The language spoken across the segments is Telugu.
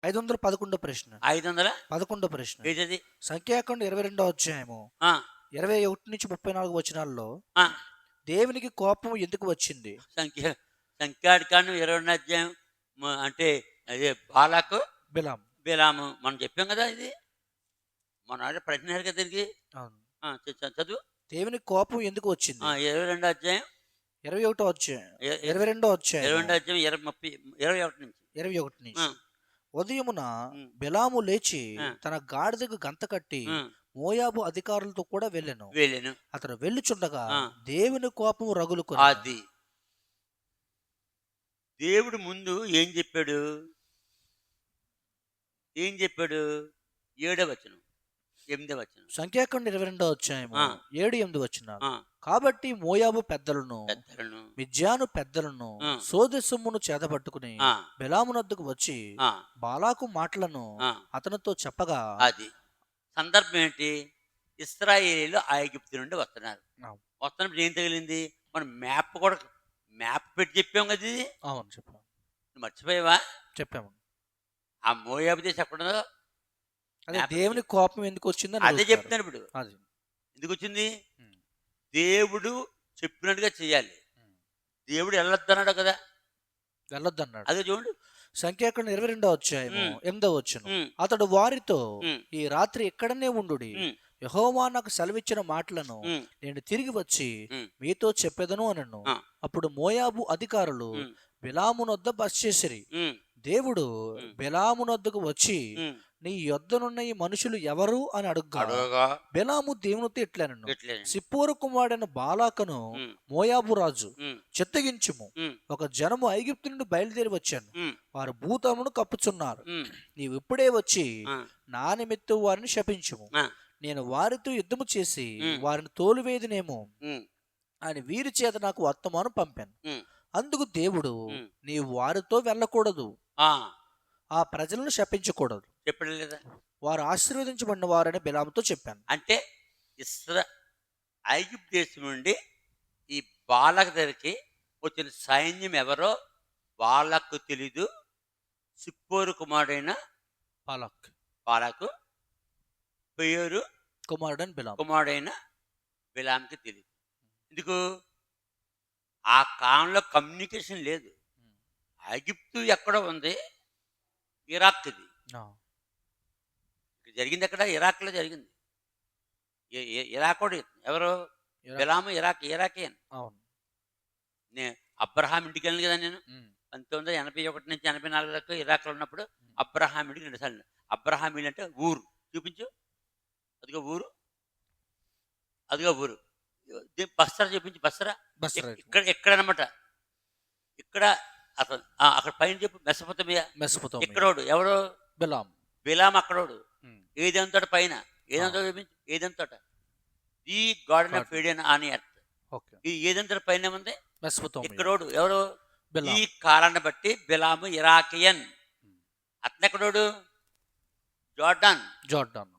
511 ప్రశ్న. 511 ప్రశ్న. ఏదది? సంఖ్యాకాండం 22 అధ్యాయము ఆ, 21 నుంచి 34 వచనాల్లో ఆ, దేవునికి కోపం ఎందుకు వచ్చింది? సంఖ్యాకాండం 22 అధ్యాయం. అంటే అదే బాలాకు బిలాం. బిలాము మనం చెప్పాం కదా ఇది. మన ప్రశ్న కదా దీనికి. అవును. చదువు. దేవునికి కోపం ఎందుకు వచ్చింది? 22 అధ్యాయం. 21 అధ్యాయం. ఎ- ఎ- 22 అధ్యాయం 22 అధ్యాయం 21 నుంచి. 21 ఆ, నుంచి. ఉదయమున ఉమ్, బిలాము లేచి ఆ, తన గాడిదకు గంత కట్టి ఉమ్, మోయాబు అధికారులతో కూడా వెళ్ళెను. వెళ్ళాను. అతడు వెళ్ళుచుండగా ఆ, దేవుని కోపం రగులుకొనెను. అది దేవుడు ముందు ఏం చెప్పాడు? ఏం చెప్పాడు? 7వ వచనం, 8వ వచనం. సంఖ్యాకాండం 22 అధ్యాయము ఆ, 7-8 వచనాలు. ఆ, కాబట్టి మోయాబు పెద్దలను పెద్దలను. మిద్యాను పెద్దలను ఆ, సోదె సొమ్మును చేతబట్టుకుని ఆ, బిలామునొద్దకు వచ్చి ఆ, బాలాకు మాటలను ఆ, అతనితో చెప్పగా అది సందర్భం ఏంటి? ఇశ్రాయేలీయులు ఐగుప్తు నుండి వస్తున్నారు. అవును. వస్తున్నప్పుడు ఏం తగిలింది? మనం మ్యాప్ కూడా మ్యాప్ పెట్టి చెప్పాం కదా ఇది. అవును చెప్పాము. నువ్వు మర్చిపోయావా? చెప్పాము. ఆ మోయాబు దేశం ఎక్కడ ఉన్నదో అదే మ్యాప్ దేవుని కోపం ఎందుకు వచ్చిందని అదే అడుగుతున్నారు. చెప్తాను ఇప్పుడు. అది ఎందుకు వచ్చింది? ఉమ్. దేవుడు చెప్పినట్టుగా చేయాలి. ఉమ్. దేవుడు వెళ్ళొద్దన్నాడు కదా. వెళ్ళొద్దన్నాడు. అదే చూడండి. సంఖ్యాకాండం 22 అధ్యాయము ఉమ్, 8 వచనం. ఉమ్, అతడు వారితో ఉమ్, ఈ రాత్రి ఇక్కడనే ఉండుడి. ఉమ్, యెహోవా నాకు సెలవిచ్చిన మాటలను ఉమ్, నేను తిరిగి వచ్చి ఉమ్, మీతో చెప్పెదను అనను. ఆ, అప్పుడు మోయాబు అధికారులు ఉమ్, బిలామునొద్ద బస చేసిరి. ఉమ్, దేవుడు ఉమ్, బిలామునొద్దకు వచ్చి ఉమ్. నీ యొద్దనున్న ఈ మనుషులు ఎవరు అని అడుగ్గా అడవగా బిలాము దేవునితో ఇట్లనెను, ఎట్లే. సిప్పోరు కుమారుడైన బాలాకను ఉమ్, మోయాబు రాజు ఉమ్, చిత్తగించుము. ఉమ్, ఒక జనము ఐగుప్తు నుండి బయలుదేరి వచ్చాను. ఉమ్, వారు భూతమును కప్పుచున్నారు. ఉమ్, నీవు ఇప్పుడే వచ్చి ఆ, నా నిమిత్తం వారిని శపించుము. ఆ, నేను వారితో యుద్ధము చేసి ఉమ్, వారిని తోలువేదినేమో ఉమ్, అని వీరి చేత నాకు వర్తమానం పంపాను. ఉమ్, అందుకు దేవుడు, ఉమ్. నీవు వారితో వెళ్ళకూడదు, ఆ, ఆ ప్రజలను శపించకూడదు, చెప్పడం లేదా? వారు ఆశీర్వదించబడిన వారని బిలాముతో చెప్పాను. అంటే ఐగుప్తు దేశం నుండి ఈ బాలక దగ్గరికి వచ్చిన సైన్యం ఎవరో వాళ్ళకు తెలీదు. సిప్పోరు కుమారుడైన బాలాక్ బాలకు, పేరు కుమారుడని బిలాము. కుమారుడైన బిలాంకి తెలియదు. ఎందుకు? ఆ కాలంలో కమ్యూనికేషన్ లేదు. ఐగుప్తు ఎక్కడో ఉంది, ఇరాక్ ఇది. ఆ, ఇక్కడ జరిగింది ఎక్కడ? ఇరాక్లో జరిగింది. ఇరాకోడు ఎవరు? ఇరాక్. బిలాము ఇరాకియన్. అవును. నేను అబ్రహాం ఇంటికి వెళ్ళను కదా నేను. ఉమ్, 1981 నుంచి 84 దాకా ఇరాక్లో ఉన్నప్పుడు అబ్రహాం ఇంటికి 2 సార్లు. అబ్రహాం ఇల్లు అంటే ఊరు. చూపించు. అదిగో ఊరు, అదిగో ఊరు. బస్తరా చూపించు. బస్తరా బస్రా. ఇక్కడ అనమాట. ఇక్కడ అసలు అక్కడ పైన చెప్పు. మెసపొతమియా. మెసొపొతామియా. ఇక్కడోడు ఎవరు? బిలాం. బిలాం అక్కడోడు. ఉమ్, ఏదెంతోట పైన. ఏదెంతో చూపించు. ఏదెంతోట ఈ garden of Aiden on earth. Okay. ఈ ఏదెంతోట పైన ఉంది. మెసొపొతామియా. ఇక్కడోడు ఎవరు? బిలాం. ఈ కాలాన్ని బట్టి బిలాము ఇరాకియన్. అతనెక్కడోడు? జోర్డాన్. జోర్డాన్.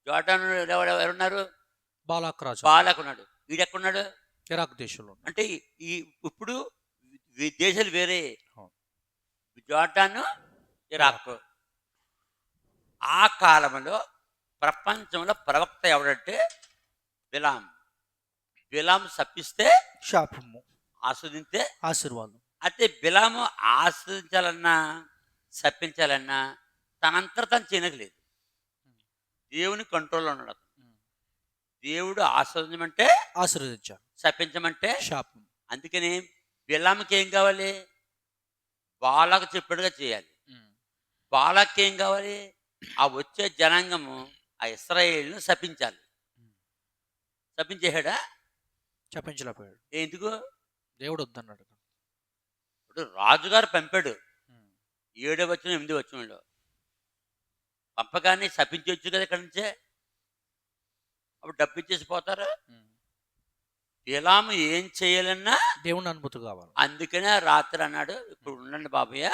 జోర్డాన్ ఎవరున్నారు? బాలాక్ రాజు. బాలాకున్నాడు. వీడెక్కడున్నాడు? ఇరాక్ దేశంలో. అంటే ఈ ఇప్పుడు దేశాలు వేరే. అవును. జోర్డాను, ఇరాక్. ఆ కాలంలో ప్రపంచంలో ప్రవక్త ఎవడంటే బిలాం. బిలాం శపిస్తే శాపము, ఆస్వాదింతే ఆశీర్వాదం. అయితే బిలాము ఆస్వాదించాలన్నా శపించాలన్నా తనంతట తను చేయనలేదు. దేవుని కంట్రోల్లో ఉన్నాడు. దేవుడు ఆస్వాదించమంటే ఆశీర్వదించాను, శపించమంటే శాపం. అందుకని బిలాముకి ఏం కావాలి? బాలకు చెప్పినట్టుగా చేయాలి. బాలకి ఏం కావాలి? ఆ వచ్చే జనాంగము ఆ ఇశ్రాయేలును శపించాలి. శపించేశాడా? శపించలేకపోయాడు. ఎందుకు? దేవుడు వద్దన్నాడు. ఇప్పుడు రాజుగారు పంపాడు. 7వ వచనం 8వ వచనంలో పంపగానే శపించవచ్చు కదా ఇక్కడి నుంచే. అప్పుడు డబ్బు ఇచ్చేసి పోతారు. బిలాము ఏం చేయాలన్నా దేవుని అనుమతి కావాలి. అందుకనే రాత్రి అన్నాడు, ఇప్పుడు ఉండండి బాబయ్య,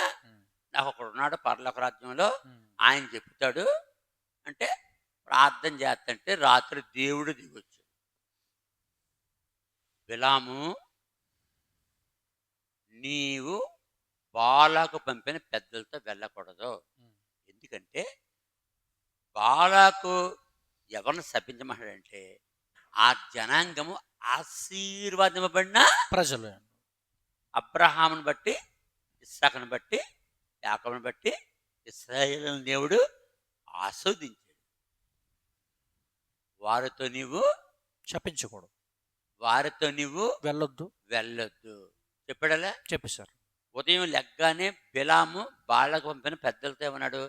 నాకు ఒకడు ఉన్నాడు పరలోక రాజ్యంలో, ఆయన చెప్తాడు అంటే ప్రార్థన చేస్తంటే రాత్రి దేవుడు దిగొచ్చు. బిలాము, నీవు బాలాకు పంపిన పెద్దలతో వెళ్ళకూడదు. ఎందుకంటే బాలాకు ఎవరిని శపించమన్నాడంటే ఆ జనాంగము ఆశీర్వాదింపబడిన ప్రజలు. అబ్రహామును బట్టి, ఇస్సాకును బట్టి, యాకోబును బట్టి ఇశ్రాయేలు దేవుడు ఆస్వాదించాడు. వారితో నీవు శపించకూడదు, వారితో నీవు వెళ్ళొద్దు వెళ్ళొద్దు చెప్పాడలే. చెప్పేశారు. ఉదయం లెగ్గానే బిలాము బాలకు పంపిన పెద్దలతో ఏమన్నాడు,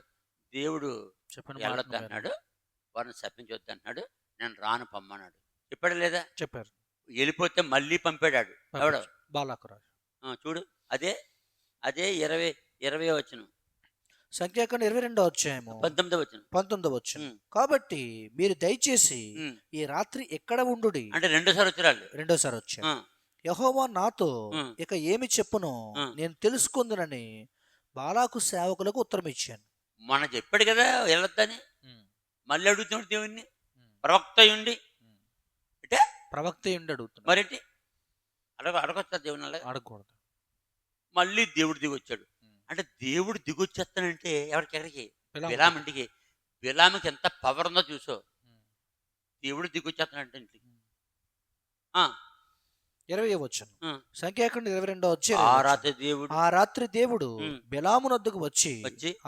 దేవుడు చెప్పిన వెళ్ళొద్దు మాట అన్నాడు, వారిని శపించొద్దు అన్నాడు, నేను రాను పమ్మన్నాడు. చెప్పాడు లేదా? చెప్పారు. వెళ్ళిపోతే మళ్ళీ పంపాడాడు. ఎవడు? బాలాకు రాజు. చూడు, అదే అదే 20 వచ్చిన సంఖ్యాకాండం 22వ అధ్యాయము 19 వచ్చిన 19వ వచనం. కాబట్టి మీరు దయచేసి ఈ రాత్రి ఎక్కడ ఉండుడి. అంటే రెండోసారి వచ్చిరాళ్ళు. రెండోసారి వచ్చాను. యెహోవా నాతో ఇక ఏమి చెప్పును నేను తెలుసుకుందునని బాలాకు సేవకులకు ఉత్తరం ఇచ్చాను. మన చెప్పాడు కదా వెళ్ళొద్దని, మళ్ళీ అడుగుతున్నాడు దేవుణ్ణి. ప్రవక్త ఉండి అంటే ప్రవక్త ఉండి అడుగుతున్నాడు. మరేంటి అడగొచ్చా దేవుని? అలాగే అడగకూడదు. మళ్ళీ దేవుడు దిగొచ్చాడు. అంటే దేవుడు దిగొచ్చేస్తానంటే ఎక్కడికి? బిలామింటికి. బిలామికి ఎంత పవర్ ఉందో చూసో. దేవుడు దిగొచ్చేస్తానంటే ఇంటికి. 20వ వచనం. సంఖ్యాకాండం 22వ అధ్యాయం. ఆ రాత్రి దేవుడు బిలామునొద్దకు వచ్చి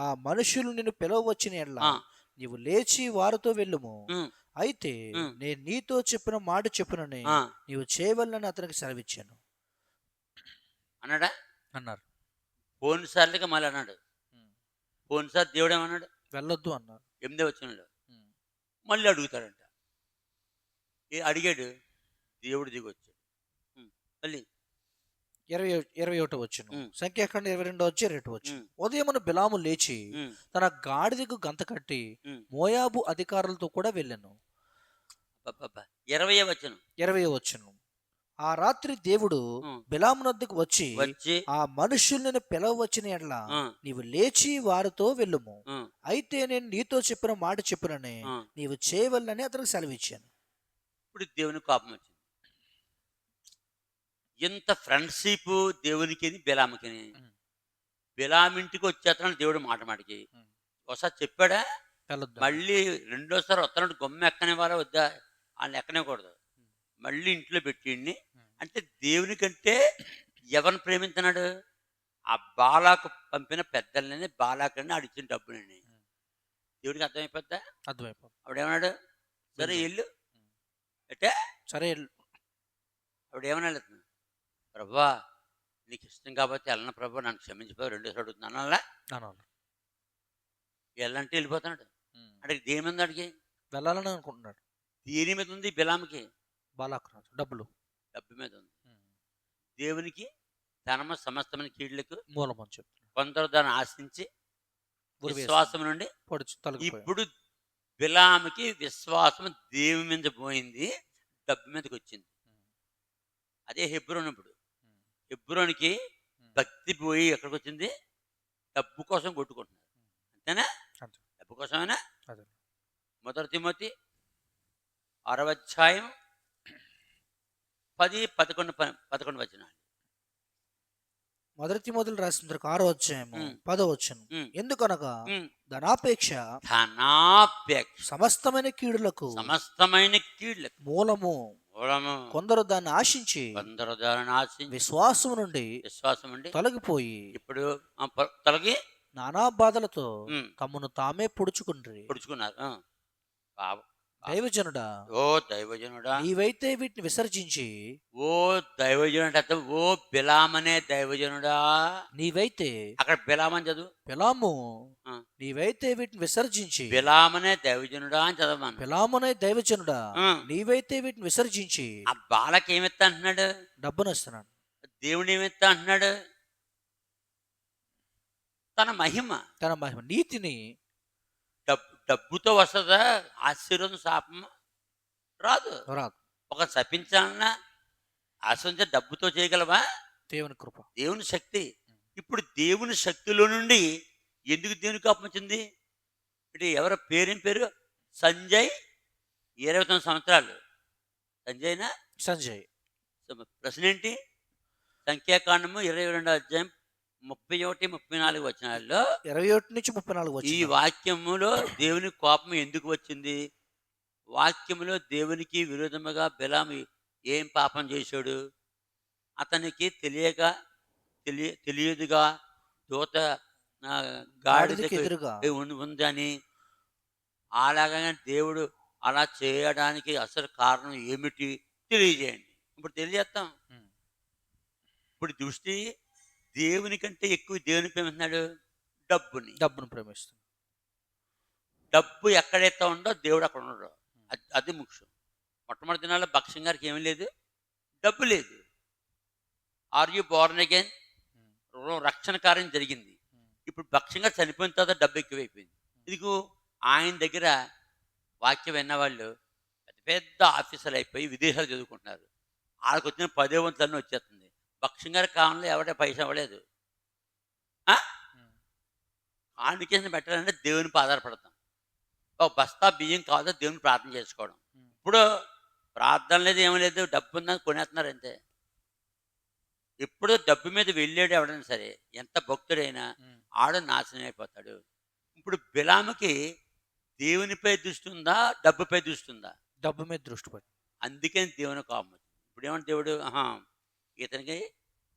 ఆ మనుషులు నిన్ను పిలవవచ్చిన ఎడల నీవు లేచి వారితో వెళ్ళుము. అయితే నేను నీతో చెప్పిన మాట చెప్పునని నీవు చేయవల్లని అతనికి సెలవిచ్చాను అన్నాడా? అన్నారు. పోయినసార్లుగా మళ్ళీ అన్నాడు. పోయినసారి దేవుడు ఏమన్నాడు? వెళ్ళొద్దు అన్నారు. 8వ వచనంలో మళ్ళీ అడుగుతాడంట. అడిగాడు, దేవుడు దిగొచ్చాడు. మళ్ళీ 21వ వచనం. సంఖ్యాకాండం 22వ అధ్యాయం 2వ వచనం. ఉదయమున బిలాము లేచి తన గాడిదకు గంత కట్టి మోయాబు అధికారులతో కూడా వెళ్ళాను. 20వ వచనం. 20వ వచనం. ఆ రాత్రి దేవుడు బిలామునొద్దకు వచ్చి ఆ మనుషుల్ని పిలవవచ్చిన ఎడల నీవు లేచి వారితో వెళ్ళుము. అయితే నేను నీతో చెప్పిన మాట చెప్పునని నీవు చేయవల్లని అతనికి సెలవిచ్చాను. ఇప్పుడు దేవుని కోపం వచ్చింది. ఎంత ఫ్రెండ్షిప్ దేవునికి బిలాముకి. బిలామింటికి వచ్చేస్తున్నాడు దేవుడు మాట మాటికి. ఒకసారి చెప్పాడా? మళ్ళీ రెండోసారి వస్తున్నాడు. గొమ్మ ఎక్కనే వాళ్ళ వద్దా? వాళ్ళని ఎక్కనేకూడదు. మళ్ళీ ఇంట్లో పెట్టిండి. అంటే దేవుని కంటే ఎవరిని ప్రేమించినాడు? ఆ బాలాకు పంపిన పెద్దలని, బాలాకని అడిచిన డబ్బులని. దేవుడికి అర్థమైపోద్దా? అర్థమైపోద్ది. అప్పుడేమన్నాడు? సరే ఇల్లు అంటే సరే ఇల్లు. అప్పుడేమన్నా వెళ్తున్నా, ప్రభా నీకు ఇష్టం కాబట్టి వెళ్ళను ప్రభా, నన్ను క్షమించిపోయి రెండోసారి అడుగుతున్నాను. అలా వెళ్ళంటే వెళ్ళిపోతున్నాడు. అంటే దేని మీద అడిగి వెళ్ళాలని అనుకుంటున్నాడు. దేని మీద ఉంది బిలాముకి? బాలాకు రాజు డబ్బు మీద ఉంది. దేవునికి ధనము సమస్తమైన కీడులకు మూలం అని చెప్తున్నాడు. కొందరు దాన్ని ఆశించి విశ్వాసం నుండి ఇప్పుడు బిలాముకి విశ్వాసం దేవుని మీద పోయింది, డబ్బు మీదకి వచ్చింది. అదే హెబ్రోన్. ఇప్పుడు హెబ్రోన్కి భక్తి పోయి ఎక్కడికి వచ్చింది? డబ్బు కోసం కొట్టుకుంటున్నారు. అంతేనా? డబ్బు కోసమేనా? మొదటి తిమోతి 6వ అధ్యాయం 10, 11 వచనాలు. మొదటి తిమోతిలో రాసిన 6వ అధ్యాయం 10వ వచనం. ఎందుకనగా ధనాపేక్ష సమస్తమైన కీడులకు మూలము. కొందరు దాన్ని ఆశించి విశ్వాసం నుండి తొలగిపోయి ఇప్పుడు నానా బాధలతో తమను తామే పొడుచుకున్నారు. దైవజనుడా, ఓ దైవజనుడా, నీవైతే వీటిని విసర్జించి, ఓ దైవజనుడా, ఓ బిలామనే దైవజనుడా, నీవైతే, అక్కడ బిలామని చదువు, బిలాము, నీవైతే వీటిని విసర్జించి, బిలామనే దైవజనుడా అని చదవమను. బిలామనే దైవజనుడా, నీవైతే వీటిని విసర్జించి. ఆ బాలకి ఏమిస్తా అంటున్నాడు? డబ్బును ఇస్తున్నాడు. దేవుడు ఏమిస్తా అంటున్నాడు? తన మహిమ, నీతిని. డబ్బుతో వస్తుందా ఆశీర్వాదం? శాపం రాదు. ఒక శపించాలన్నా ఆశించే డబ్బుతో చేయగలవా? దేవుని కృప, దేవుని శక్తి. ఇప్పుడు దేవుని శక్తిలో నుండి ఎందుకు దేవుని కోపం వచ్చింది? అంటే ఎవరి పేరేం పేరు? సంజయ్, 29 సంవత్సరాలు. సంజయ్నా? సంజయ్. ప్రశ్న ఏంటి? సంఖ్యాకాండము 22వ అధ్యాయం 31, 34 వచనాల్లో 21 నుంచి 34 ఈ వచ్చిన వాక్యములో దేవుని కోపం ఎందుకు వచ్చింది? వాక్యములో దేవునికి విరోధముగా బిలాము ఏం పాపం చేశాడు? అతనికి తెలియదుగా దూత గాడిదకి గాడిదకు ఎదురుగా ఉందని. అలాగనే దేవుడు అలా చేయడానికి అసలు కారణం ఏమిటి తెలియజేయండి. ఇప్పుడు తెలియజేస్తాం. ఇప్పుడు దృష్టి దేవుని కంటే ఎక్కువ దేవుని ప్రేమిస్తున్నాడు డబ్బును ప్రేమిస్తుంది. డబ్బు ఎక్కడైతే ఉందో దేవుడు అక్కడ ఉండడు. అది ముఖ్యం. మొట్టమొదటి దినాల్లో భక్ష్యం గారికి ఏమీ లేదు, డబ్బు లేదు. Are you born again? రక్షణ కార్యం జరిగింది. ఇప్పుడు భక్ష్యం గారు చనిపోయిన తర్వాత డబ్బు ఎక్కువైపోయింది. ఇదిగో ఆయన దగ్గర వాక్యం విన్నవాళ్ళు పెద్ద పెద్ద ఆఫీసర్లు అయిపోయి విదేశాలు చదువుకుంటున్నారు. వాళ్ళకి వచ్చిన 10 వంతులన్నీ వచ్చేస్తుంది. భక్ష్యం గారి కాలంలో ఎవడే పైసా ఇవ్వలేదు. కానుకేసిన పెట్టాలంటే దేవుని ఆధారపడతాం. ఒక బస్తా బియ్యం కావాలో దేవుని ప్రార్థన చేసుకోవడం. ఇప్పుడు ప్రార్థన లేదు, ఏమీ లేదు, డబ్బు ఉందని కొనేస్తున్నారు అంతే. ఎప్పుడు డబ్బు మీద వెళ్ళాడు ఎవడైనా సరే, ఎంత భక్తుడైనా ఆడు నాశనం అయిపోతాడు. ఇప్పుడు బిలాముకి దేవునిపై దృష్టి ఉందా, డబ్బుపై దృష్టి ఉందా? డబ్బు మీద దృష్టి పెట్టి, అందుకని దేవుని కోపం వచ్చింది. ఇప్పుడు ఏమంటే దేవుడు ఇతనికి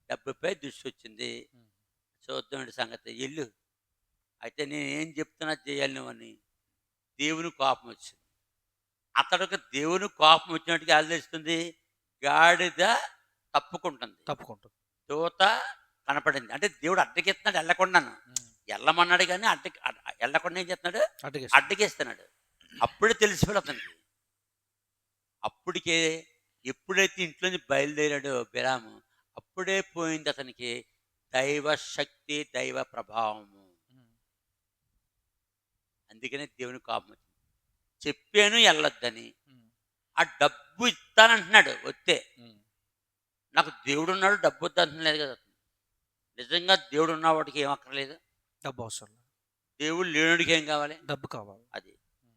డబ్బుపై దృష్టి వచ్చింది, చూద్దాం సంగతి, ఎల్లు అయితే నేను ఏం చెప్తున్నా చేయాలి నువ్వని దేవుని కోపం వచ్చింది. అతడికి దేవుని కోపం వచ్చినట్టుగా ఆలోచిస్తుంది. గాడిద తప్పుకుంటుంది. దూత కనపడింది. అంటే దేవుడు అడ్డగిస్తున్నాడు, వెళ్ళకుండాను. వెళ్ళమన్నాడు కానీ వెళ్ళకుండా ఏం చేస్తున్నాడు? అడ్డగిస్తున్నాడు. అప్పుడే తెలిసిపోయి అతనికి. అప్పటికే ఎప్పుడైతే ఇంట్లోంచి బయలుదేరాడో బిలాము, అప్పుడే పోయింది అతనికి దైవ శక్తి, దైవ ప్రభావము. అందుకనే దేవుని కోపం వచ్చింది. చెప్పాను వెళ్ళొద్దని. ఆ డబ్బు ఇస్తానంటున్నాడు. వస్తే నాకు దేవుడు ఉన్నాడు, డబ్బు వద్దంటులేదు కదా. నిజంగా దేవుడు ఉన్నవాడికి ఏం అక్కర్లేదు, డబ్బు అవసరం. దేవుడు లేనుడికి ఏం కావాలి? డబ్బు కావాలి. అది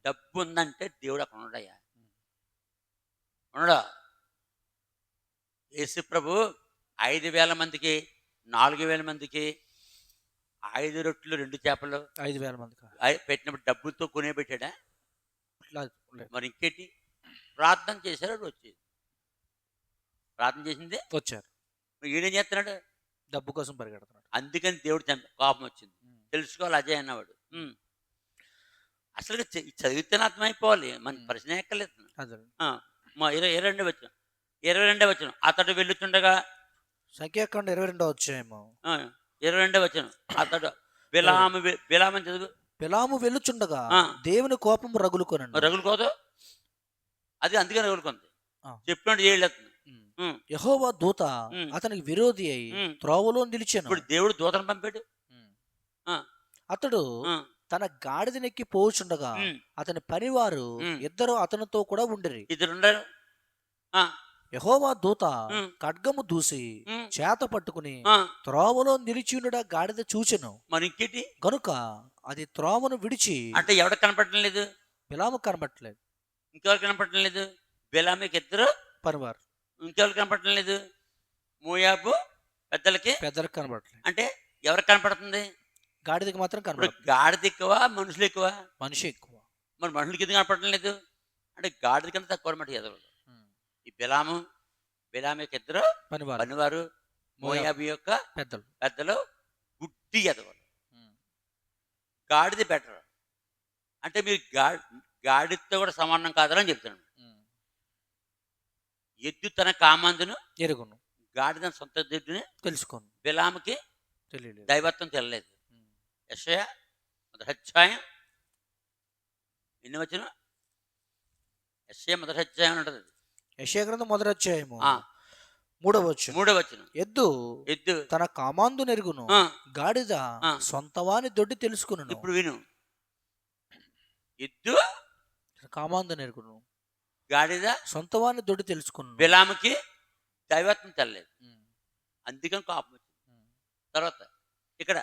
డబ్బు ఉందంటే దేవుడు అక్కడ ఉండడయ్యా, ఉండడా? యేసు ప్రభు 5,000 మందికి, 4,000 మందికి 5 రొట్టెలు 2 చేపలు 5,000 మందికి పెట్టినప్పుడు డబ్బులతో కొనే పెట్టాడా? మరి ఇంకేంటి? ప్రార్థన చేశారు, వచ్చేది. ప్రార్థన చేసింది, వచ్చారు. ఈడేం చేస్తున్నాడు? డబ్బు కోసం పరిగెడుతున్నాడు. అందుకని దేవుడు కోపం వచ్చింది. తెలుసుకోవాలి అజయ్ అన్నవాడు. అసలు చదివితేనే అర్థమైపోవాలి, మన ప్రశ్న ఎక్కలేదు. 22 వచ్చిన అతడు వెళ్ళుతుండగా, సంఖ్యాకాండం 22 అధ్యాయము 22 వచ్చిన అతడు బిలాము చదువు. బిలాము వెళ్ళుచుండగా దేవుని కోపం రగులుకోదు. అది అందుకని రగులుకుంది. చెప్పినట్టు చేయలేదు. యెహోవా దూత అతనికి విరోధి అయి త్రోవలో నిలిచాను. ఇప్పుడు దేవుడు దూతను పంపాడు. అతడు తన గాడిదనెక్కి పోచుండగా అతని పనివారు ఇద్దరు అతనితో కూడా ఉండిరి. యెహోవా దూత ఖడ్గము దూసి చేత పట్టుకుని త్రోవలో నిలిచియుండుట గాడిద చూచెను. మనకి గనుక అది త్రోవను విడిచి, అంటే ఎవరికి కనపడటం లేదు? బిలాము కనపడలేదు. ఇంకెవరు కనపడటం లేదు? బిలాముకి ఇద్దరు పనివారు. ఇంకెవరు కనపడటం లేదు? మోయాబు పెద్దలకి కనపడలేదు. అంటే ఎవరికి కనపడుతుంది? గాడిదకి మాత్రం కనపడుతుంది. గాడిద ఎక్కువ, మనుషులు ఎక్కువ? మనిషి ఎక్కువ. మరి మనుషులకి ఎందుకు కనపడటం లేదు? అంటే గాడిద కింద తక్కువ అన్నమాట ఎదవలు. ఈ బిలాము యొక్క ఇద్దరు పనివారు, మోయాబు యొక్క పెద్దలు గుడ్డి ఎదవలు. గాడిద బెటర్. అంటే మీరు గాడితో కూడా సమానం కాదని చెప్తున్నాను. ఎద్దు తన కామందును ఎరుగును, గాడిద సొంత ఎద్దుని తెలుసుకోను. బిలాముకి తెలియలేదు, దైవత్వం తెలియలేదు. యెషయా 1వ అధ్యాయం ఎన్ని వచనం? యెషయా 1వ అధ్యాయం ఉంటుంది. యెషయా గ్రంథం 1వ అధ్యాయము 3వ వచనం. ఎద్దు తన కామాందు నెరుగును, గాడిద సొంతవాని దొడ్డి తెలుసుకును. ఇప్పుడు విను, ఎద్దు కామాందు నెరుగును, గాడిద సొంతవాని దొడ్డి తెలుసుకును. బిలాముకి దైవత్వం తెల్లలేదు, అందుకని కోపం వచ్చింది. తర్వాత ఇక్కడ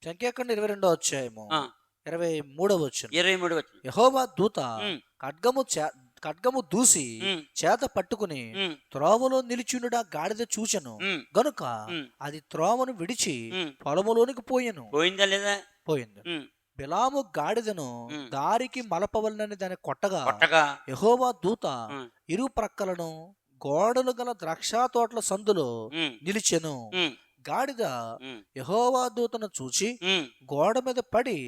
సంఖ్యాకాండం 22వ అధ్యాయము 23వ వచనం. యెహోవా యెహోవా దూత ఖడ్గము దూసి చేత పట్టుకుని త్రోవలో నిలిచుండుట గాడిద చూచెను గనుక అది త్రోవను విడిచి పొలములోనికి పోయెను. పోయిందా లేదా? పోయింది. బిలాము గాడిదను దారికి మలపవలనని దాన్ని కొట్టగా యెహోవా దూత ఇరు ప్రక్కలను గోడలు గల ద్రాక్ష తోటల సందులో నిలిచెను. గాడిద యెహోవా దూతను చూచి గోడ మీద పడి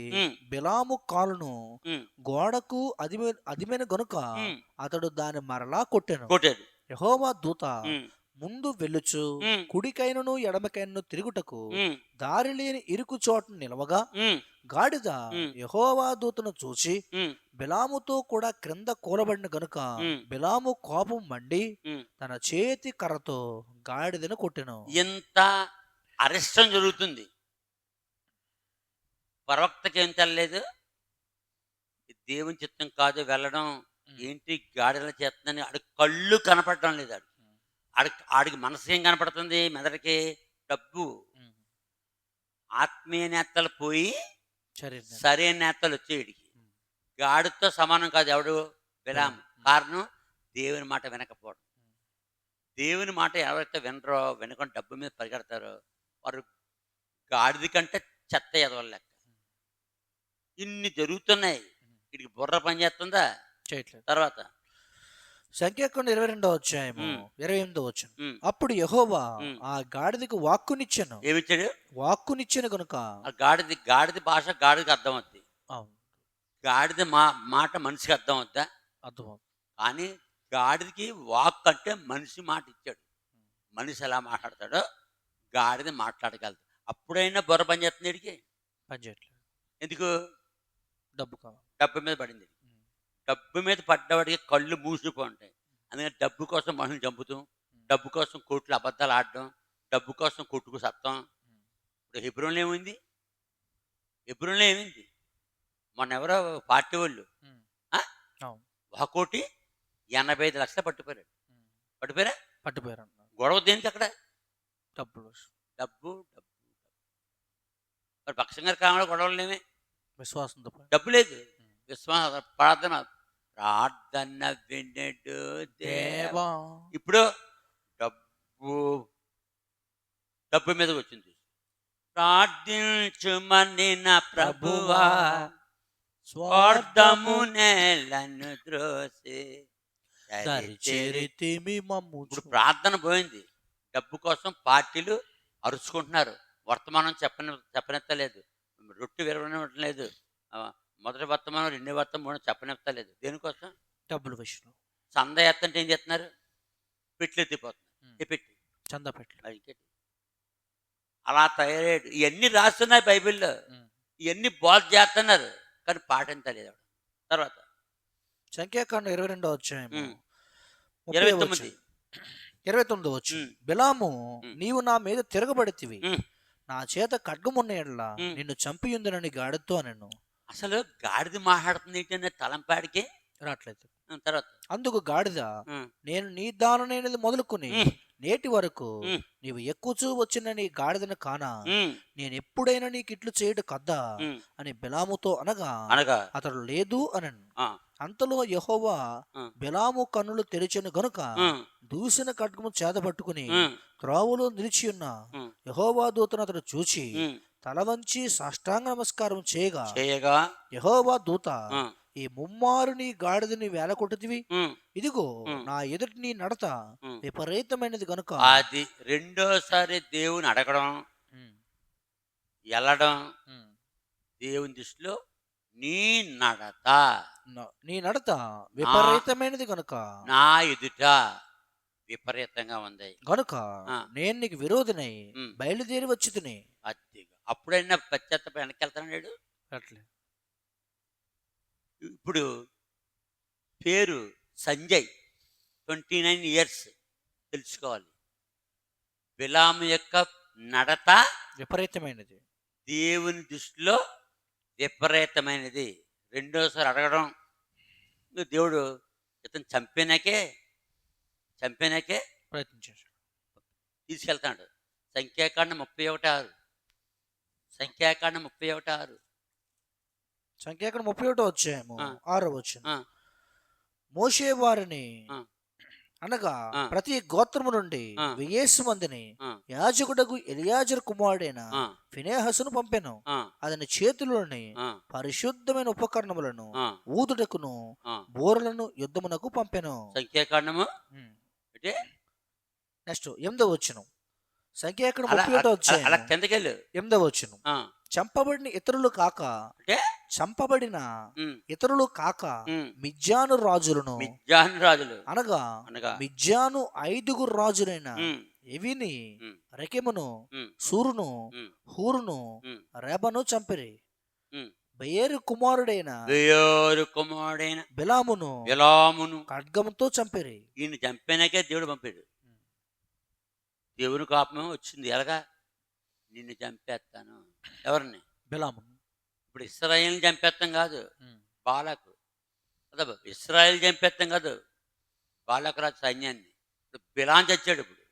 బిలాము కాలును గోడకు అదిమైన గనుక అతడు దాన్ని మరలా కొట్టెను. యెహోవా దూత ముందు వెళ్ళుచు కుడికైనను ఎడమకైనను తిరుగుటకు దారి లేని ఇరుకు చోట నిలవగా గాడిద యెహోవా దూతను చూచి బిలాముతో కూడా క్రింద కూలబడిన గనుక బిలాము కోపం మండి తన చేతి కర్రతో గాడిదను కొట్టెను. ఎంత అరిష్టం జరుగుతుంది. ప్రవక్తకి ఏం తెల్లలేదు, దేవుని చిత్తం కాదు వెళ్ళడం, ఏంటి గాడిదల చేస్తుందని ఆడికి కళ్ళు కనపడటం లేదు. ఆడికి మనసు ఏం కనపడుతుంది? మెదడికి డబ్బు. ఆత్మీయ నేతలు పోయి సరైన నేతలు వచ్చేడికి. గాడితో సమానం కాదు ఎవడు? బిలాము. కారణం దేవుని మాట వినకపోవడం. దేవుని మాట ఎవరైతే వినరో, వినకుండా డబ్బు మీద పరిగెడతారో వారు గాడిద కంటే చెత్త ఎదవల లెక్క. ఇన్ని జరుగుతున్నాయి. వీడికి బుర్ర పని చేస్తుందా? చేయట్లేదు. తర్వాత సంఖ్యాకాండం 22వ అధ్యాయము 28వ వచనం. అప్పుడు యెహోవా ఆ గాడిదకు వాక్కునిచ్చెను. ఏమిచ్చాడు? వాక్కునిచ్చెను గనుక ఆ గాడిద భాష గాడిదకి అర్థం అవుద్ది. గాడిద మాట మనిషికి అర్థం అవుద్దా? అర్థం. కానీ గాడిదకి వాక్ అంటే మనిషి మాట ఇచ్చాడు. మనిషి ఎలా మాట్లాడతాడో గాడిద మాట్లాడగలదు. అప్పుడైనా బుర్ర పని చేస్తుంది. వీడికి పని చేయట్లేదు. ఎందుకు? డబ్బు కావాలి. డబ్బు మీద పడింది. డబ్బు మీద పడ్డవాడికి కళ్ళు మూసిపోతాయి. అందుకని డబ్బు కోసం మనుషులు చంపుతాం, డబ్బు కోసం కోట్లు అబద్ధాలు ఆడడం, డబ్బు కోసం కొట్టుకు సత్తాం. ఇప్పుడు హెబ్రోన్లో ఏమైంది? మొన్న ఎవరో పార్టీ వాళ్ళు 1,85,00,000 పట్టుపోయారు. గొడవ దేనికి అక్కడ? డబ్బు. మరి పక్షం గారి కాలంలో గొడవలు ఏమే? విశ్వాసంతో డబ్బు లేదు. ప్రార్థన వినడు దేవా. ఇప్పుడు డబ్బు మీద వచ్చింది. ప్రార్థించుమని నా ప్రభువా, స్వార్థము నేలను ద్రోసి. ఇప్పుడు ప్రార్థన పోయింది. డబ్బు కోసం పార్టీలు అరుచుకుంటున్నారు. వర్తమానం చెప్పనెత్తలేదు. రొట్టె విరవనివ్వట్లేదు. మొదటి వర్తమానం, రెండో వర్తమానం చెప్పనెత్తలేదు. దేనికోసం? డబ్బుల విషయంలో. చందా ఎత్తంటే ఏం చేస్తున్నారు? పెట్లు ఎత్తిపోతున్నారు. పెట్టి చందా పెట్లు. అలా తయారయ్యాడు. ఇవన్నీ రాస్తున్నాయి బైబిల్లో. ఇవన్నీ బాధ చేస్తున్నారు కానీ పాటించలేదు. తర్వాత సంఖ్యాకాండం 22వ అధ్యాయము 29వ వచనం. బిలాము నీవు నా మీద తిరగబడితివి, నా చేత ఖడ్గమున్న యెడల నిన్ను చంపియుందునని గాడిదతో అనెను. అసలు గాడిద మాట్లాడుతుంది ఏంటనే తలంపాడికి రావట్లేదు. తర్వాత అందుకు గాడిద నేను నీ దాననేది మొదలుకొని నేటి వరకు నీవు ఎక్కుచూ వచ్చిన నీ గాడిదను కానా, నేను ఎప్పుడైనా నీకు ఇట్లు చేయడు కద్దా అని బిలాముతో అనగా అతడు లేదు అనను. అంతలో యెహోవా బిలాము కన్నులు తెరిచెను గనుక దూసిన ఖడ్గము చేత పట్టుకుని త్రోవలో నిలిచి ఉన్న యెహోవా దూతను అతడు చూచి తల వంచి సాష్టాంగ నమస్కారం చేయగా యెహోవా దూత ఈ ముమ్మారు నీ గాడిదని వేల కొట్టుదివి, ఇదిగో నా ఎదుటి నీ నడత విపరీతమైనది గనుక. అది రెండోసారి దేవుని అడగడం, వెళ్ళడం దేవుని దృష్టిలో నీ నడత విపరీతమైనది గనుక, నా ఎదుట విపరీతంగా ఉంది గనుక నేను నీకు విరోధినై బయలుదేరి వచ్చితిని. అప్పుడైనా పశ్చాత్తాపం వెనక్కి వెళ్తాడు. అట్లే ఇప్పుడు పేరు సంజయ్, 29 years. తెలుసుకోవాలి. బిలాము యొక్క నడత విపరీతమైనది, దేవుని దృష్టిలో విపరీతమైనది. రెండోసారి అడగడం, దేవుడు ఇతను చంపినాకే ప్రయత్నించాడు, తీసుకెళ్తాడు. సంఖ్యాకాండం 31:6. సంఖ్యాకాండం 31:6. సంఖ్యాకాండం 31వ అధ్యాయము 6వ వచనం. మోషే వారిని ఆ. అనగా ఆ. ప్రతి గోత్రము నుండి ఆ. 1000 మందిని ఆ. యాజకుడగు ఎలియాజరు కుమారుడైన ఆ. ఫినేహసును పంపెను. ఆ. అతని చేతిలోని ఆ. పరిశుద్ధమైన ఉపకరణములను ఆ. ఊదుటకును ఆ. బోరలను యుద్ధమునకు పంపెను. సంఖ్యాకాండము అంటే నెక్స్ట్ 8వ వచనం. సంఖ్యాకాండం అలా 31వ అలా అలా అధ్యాయం కిందకెళ్ళు. 8వ వచనం. ఆ. చంపబడిన ఇతరులు కాక అంటే చంపబడిన ఉమ్, ఇతరులు కాక ఉమ్, మిద్యాను రాజులను మిద్యాను రాజులు అనగా అనగా మిద్యాను 5 రాజులైన ఉమ్, ఎవిని, ఉమ్, రెకెమును, ఉమ్, సూరును, ఉమ్, హూరును, ఉమ్, రెబను చంపిరి. ఉమ్. బెయేరు కుమారుడైన బెయోరు కుమారుడైన బిలామును బిలామును ఖడ్గముతో చంపిరి. ఈయన చంపానాకే దేవుడు పంపాడు. దేవుని కోపమే వచ్చింది. ఎలాగా? నిన్ను చంపేస్తాను. ఎవరిని? బిలామును. ఇప్పుడు ఇశ్రాయేల్ని చంపేస్తాం కాదు, బాలాకు కదా. ఇశ్రాయేల్ చంపేస్తాం కాదు, బాలాకు రాజు సైన్యాన్ని. ఇప్పుడు బిలాం చచ్చాడు. ఇప్పుడు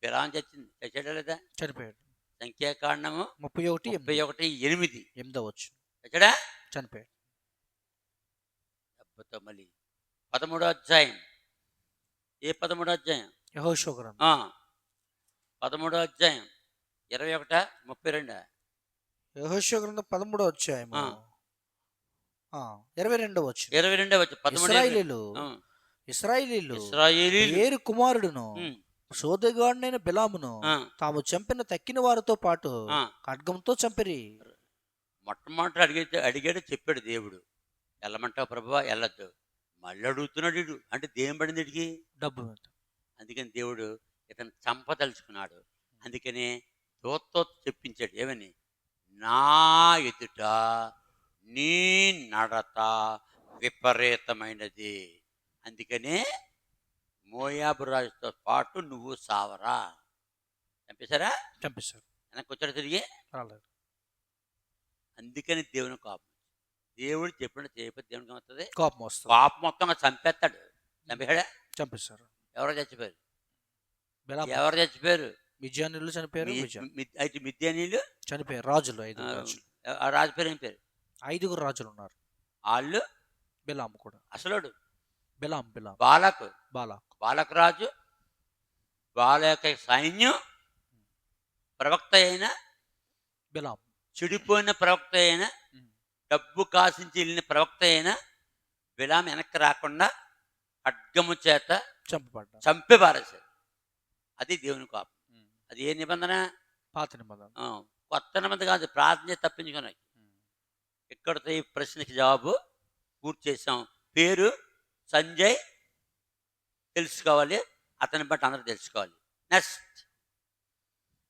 బిలాం చచ్చాడా లేదా? చనిపోయాడు. సంఖ్యాకాండము 31:8. 8వ వచనం. చచ్చాడా? చనిపోయాడు. అద్భుతం. మళ్ళీ 13వ అధ్యాయం. ఏ 13వ అధ్యాయం? యెహోషువ గ్రంథం 13వ అధ్యాయం 21, 32. యెహోషువ గ్రంథం 13వ అధ్యాయం ఆ. 22వ వచనం. 22 వచ్చి 13. ఇశ్రాయేలీలు ఇశ్రాయేలీలు బెయేరు కుమారుడును ఉమ్, సోదెగాడినైన బిలామును ఆ, తాము చంపిన తక్కిన వారితో పాటు ఆ. ఖడ్గంతో చంపిరి. మొట్టమొదట అడిగాడు, చెప్పాడు దేవుడు. వెళ్ళమంటావు ప్రభువా? వెళ్ళొద్దు. మళ్ళీ అడుగుతున్నాడు వీడు. అంటే దేని పడింది వీడికి? డబ్బు మీద. అందుకని దేవుడు ఇతను చంపదలుచుకున్నాడు. అందుకనే దూతతో చెప్పించాడు. ఏమని? నా ఎదుట నీ నడత విపరీతమైనది. అందుకనే మోయాబు రాజుతో పాటు నువ్వు సావరా. చంపేశారా? చంపేశారు. వెనక్కి వచ్చాడు తిరిగి. రాలేదు. అందుకని దేవుని కోపం. దేవుడు చెప్పినట్టు చేయకపోతే దేవునికి ఏమవుతుంది? కోపం వస్తుంది. కోపం మొత్తంగా చంపేస్తాడు. చంపేశాడా? చంపేశారు. ఎవరో చచ్చిపోయారు. బిలాము. ఎవరు చచ్చిపోయారు? మిద్యానీయులు చనిపోయారు. అయితే మిద్యానీయులు చనిపోయారు. రాజులు 5 రాజులు. ఆ రాజు పేరు ఏం పేరు? 5 రాజులు ఉన్నారు. వాళ్ళు బిలాము కూడా. అసలుడు బిలాం బాలాకు. బాలాకు. బాలకు రాజు, బాలక సైన్యం, ప్రవక్త అయిన బిలాం. చెడిపోయిన ప్రవక్త అయిన, డబ్బు కాసించి వెళ్ళిన ప్రవక్త అయిన బిలాం వెనక్కి రాకుండా ఖడ్గము చేత చంపి పారేశారు. అది దేవుని కోపం. అది ఏ నిబంధన? పాత నిబంధన. కొత్త నిబంధన కాదు. ప్రార్థన తప్పించుకున్నాయి. ఇక్కడితో ఈ ప్రశ్నకి జవాబు పూర్తి చేసాం. పేరు సంజయ్ తెలుసుకోవాలి. అతని బట్టి అందరూ తెలుసుకోవాలి. నెక్స్ట్